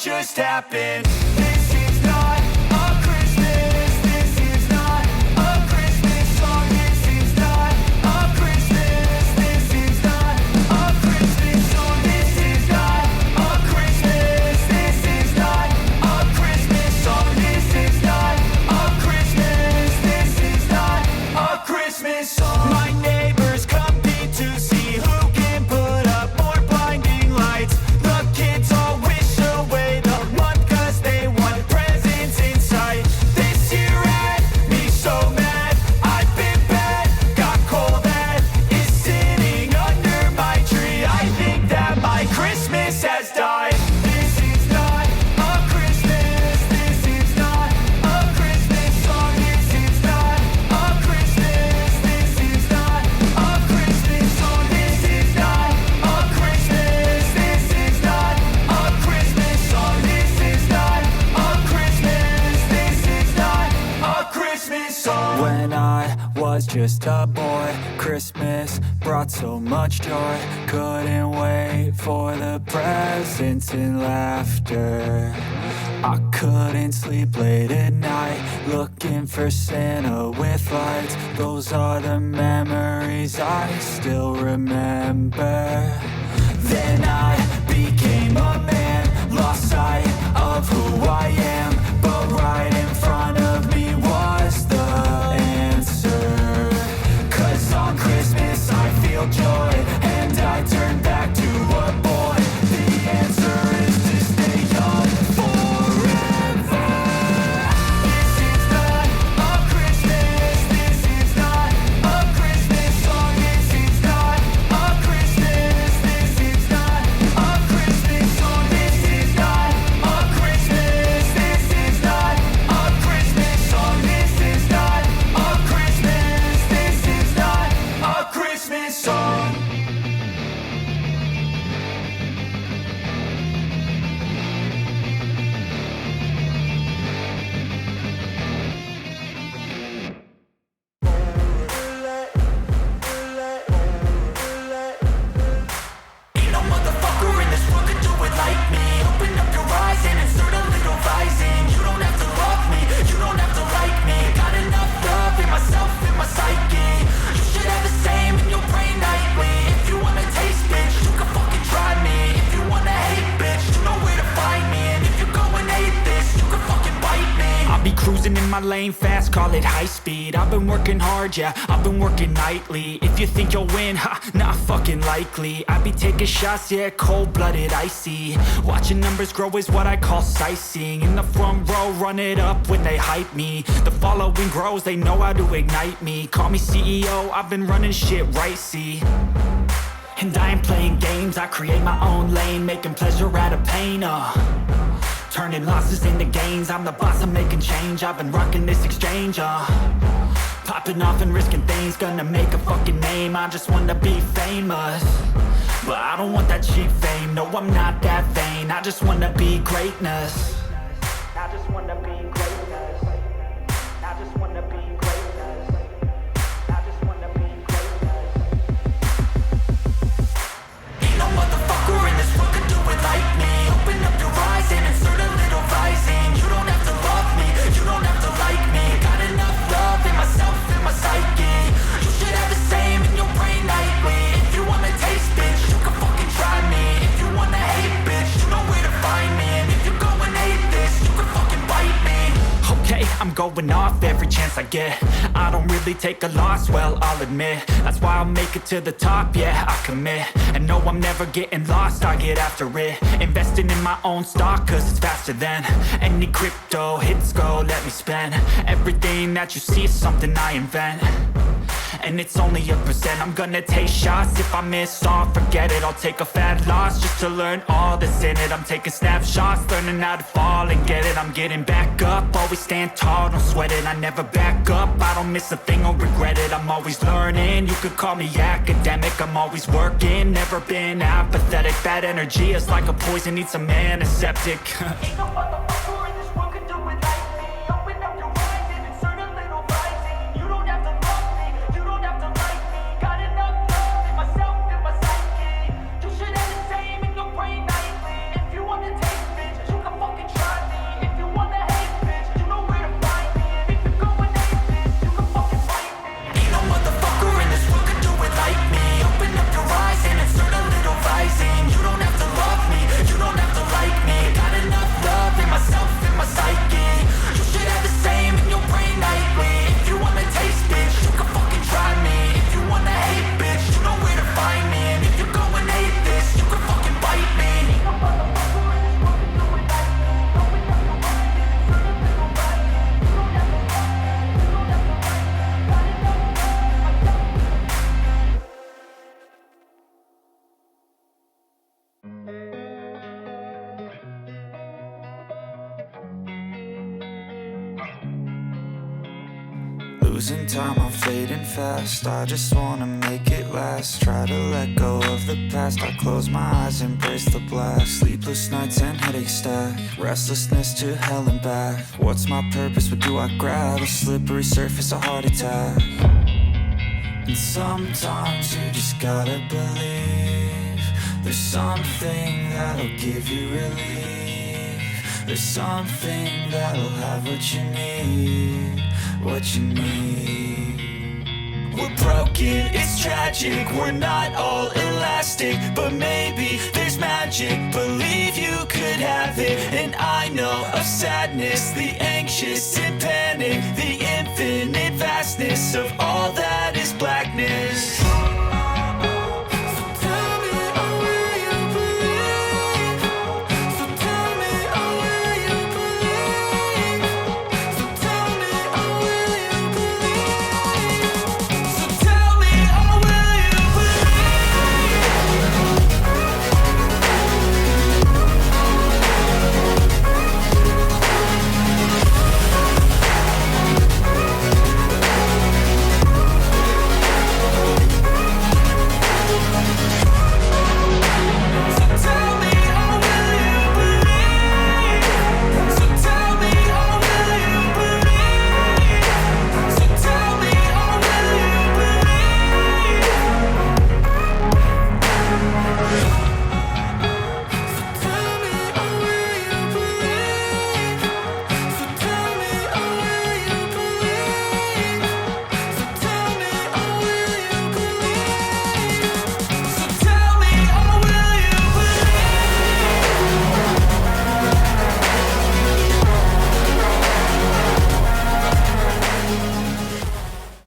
just happened. This is not a Christmas. This is not a Christmas song. This is not a Christmas. This is not a Christmas song. This is not a Christmas. This is not a Christmas song. This is not a Christmas. This is not a Christmas song. My neighbors compete to see who can put up more blinding lights. The kids all wish away the month 'cause they want presents in sight. This year had me so mad. I've been bad, got coal that is sitting under my tree. I think that my Christmas has died. This is not a Christmas. This is not a Christmas song. This is not a Christmas. This is not a Christmas song. This is not a Christmas. This is not a Christmas song. This is not a Christmas. This is not a Christmas song. When I was just a boy, Christmas brought so much joy. Couldn't wait for the presents and laughter. I couldn't sleep late at night, looking for Santa with lights. Those are the memories I still remember. Then I became a man, lost sight of who I am. But right in front of me was the answer. 'Cause on Christmas I feel joy, and I turn back to a boy. The answer is to stay young forever. This is not a Christmas. This is not a Christmas song. This is not a Christmas. This is not a Christmas song. This is not a Christmas. This is not a Christmas song. This is not a Christmas. This is not a Christmas song. Ain't no motherfucker in this world could do it like me. Open up your eyes and insert a little rising. You don't have to love me, you don't have to like me. Got enough love in myself, in my psyche. You should have the same in your brain nightly. If you wanna taste, bitch, you can fucking try me. If you wanna hate, bitch, you know where to find me. And if you go and hate this, you can fucking bite me. I'll be cruising in my lane fast, call it high speed. I've been working hard, yeah, I've been working nightly. If you think you'll win, ha, not fucking likely. I be taking shots, yeah, cold-blooded, icy. Watching numbers grow is what I call sightseeing. In the front row, run it up when they hype me. The following grows, they know how to ignite me. Call me CEO, I've been running shit right, see. And I ain't playing games, I create my own lane, making pleasure out of pain, turning losses into gains. I'm the boss, I'm making change. I've been rocking this exchange, popping off and risking things. Gonna make a fucking name, I just wanna be famous. But I don't want that cheap fame, no I'm not that vain. I just wanna be greatness. I just wanna be greatness. I just wanna be greatness. I just wanna be greatness. Ain't no motherfucker in this world could do it like me. Open up your eyes and insert a little rising. You don't have to love me, you don't have to like me. Got enough love in myself, in my psyche. You should have the same in your brain nightly. If you wanna taste, bitch, you can fucking try me. If you wanna hate, bitch, you know where to find me. And if you go and hate this, you can fucking bite me. Okay, I'm going off every chance I get. I don't really take a loss, well, I'll admit. That's why I'll make it to the top, yeah, I commit. And no, I'm never getting lost, I get after it. Investing in my own stock, cause it's faster than any crypto hits go, let me spend. Everything that you see is something I invent. And it's only a percent. I'm gonna take shots. If I miss all, forget it. I'll take a fat loss just to learn all that's in it. I'm taking snapshots, learning how to fall and get it. I'm getting back up, always stand tall, don't sweat it. I never back up, I don't miss a thing or regret it. I'm always learning, you could call me academic. I'm always working, never been apathetic. Bad energy is like a poison, needs some antiseptic. Ain't no motherfucker in this world could do it like me. Open up your eyes and insert a little rising. You don't have to love me, you don't have to like me. Got enough love in myself, in my psyche. You should have the same in your brain nightly. If you want to taste, bitch, you can Losing time, I'm fading fast. I just wanna make it last. Try to let go of the past. I close my eyes, embrace the blast. Sleepless nights and headache stack. Restlessness to hell and back. What's my purpose? What do I grab? A slippery surface, a heart attack. And sometimes you just gotta believe there's something that'll give you relief. There's something that'll have what you need, what you need. We're broken, it's tragic, we're not all elastic, but maybe there's magic, believe you could have it. And I know of sadness, the anxious and panic, the infinite vastness of all that